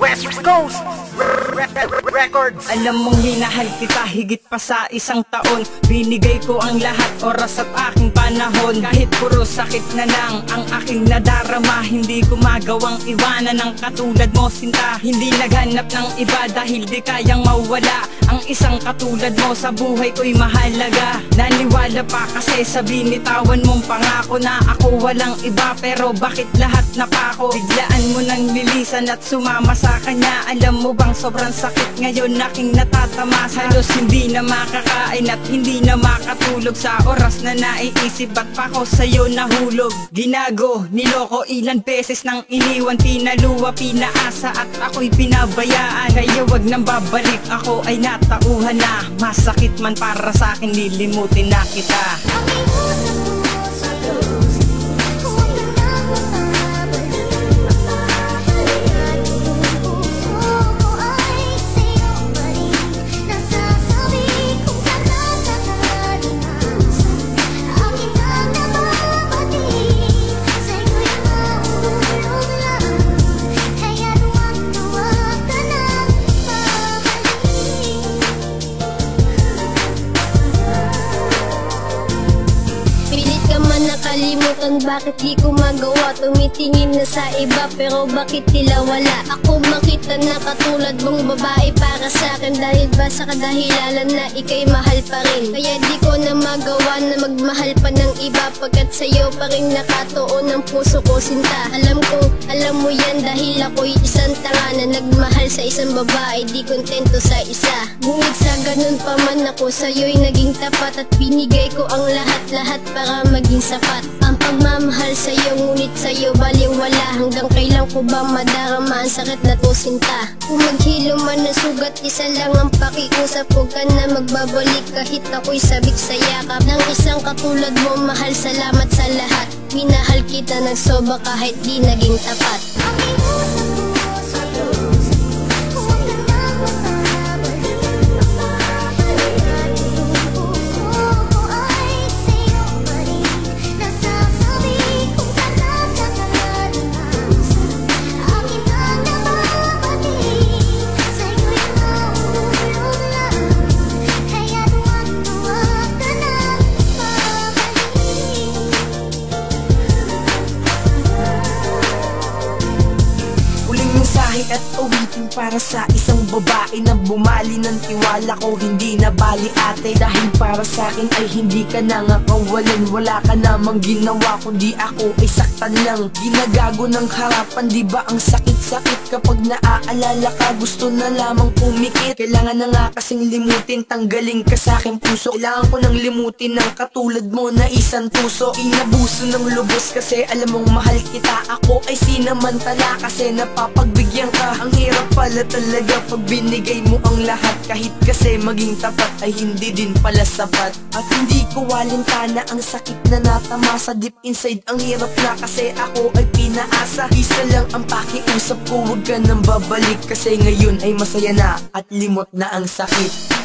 West Coast Records. Alam mong minahal kita higit pa sa isang taon. Binigay ko ang lahat, oras at aking panahon. Kahit puro sakit na lang ang aking nadarama, hindi ko magawang iwanan ng katulad mo, sinta. Hindi naghanap ng iba dahil di kayang mawala. Ang isang katulad mo sa buhay ko'y mahalaga. Naniwala pa kasi sa binitawan mong pangako na ako walang iba, pero bakit lahat napako? Biglaan mo nang lilisan at sumama sa kanya. Alam mo bang sobrang sakit ngayon aking natatamas. Halos hindi na makakain at hindi na makatulog sa oras na naiisip ba't pa ko sa'yo nahulog. Ginago, niloko, ilan beses nang iniwan, pinaluwa, pinaasa at ako'y pinabayaan. Kaya wag nang babalik, ako ay natauhan na. Masakit man para sa'kin, lilimutin na kita. Nakalimutan bakit di ko magawa. Tumitingin na sa iba pero bakit tila wala. Ako makita na katulad mong babae para sa akin. Dahil ba sa kadahilanan na ika'y mahal pa rin. Kaya di ko na magawa na magmahal pa ng iba, pagkat sa'yo pa rin nakatuon ang puso ko, sinta. Alam ko, alam mo yan dahil ako'y isang tanga na nagmahal sa isang babae, di kontento sa isa. Ngunit sa ganun pa man ako sa'yo'y naging tapat at binigay ko ang lahat-lahat para maging sapat. Ang pagmamahal sa'yo, ngunit sa'yo baliwala. Hanggang kailan ko ba madarama ang sakit na to, sinta? Kung maghilo man ng sugat, isa lang ang pakiusap. Huwag ka na magbabalik kahit ako'y sabik sa yakap ng isang katulad mo, mahal. Salamat sa lahat. Minahal kita ng sobra kahit di naging tapat. At uwitin para sa isang babae na bumali ng tiwala ko, hindi na bali ate. Dahil para sa akin ay hindi ka na nga kawalan. Wala ka namang ginawa kundi ako ay saktan lang. Ginagago ng harapan, di ba ang sakit-sakit kapag naaalala ka, gusto na lamang pumikit. Kailangan na nga kasing limutin, tanggalin ka sa aking puso. Kailangan ko nang limutin ng katulad mo na isang tuso. Inabuso ng lubos kasi alam mong mahal kita. Ako ay sinamantala kasi napapagbigyan ka. Ang hirap pala talaga pag binigay mo ang lahat, kahit kasi maging tapat ay hindi din pala sapat. At hindi ko walintana ang sakit na natama sa deep inside. Ang hirap na kasi ako ay pinaasa. Isa lang ang pakiusap ko, huwag ka nang babalik kasi ngayon ay masaya na at limot na ang sakit.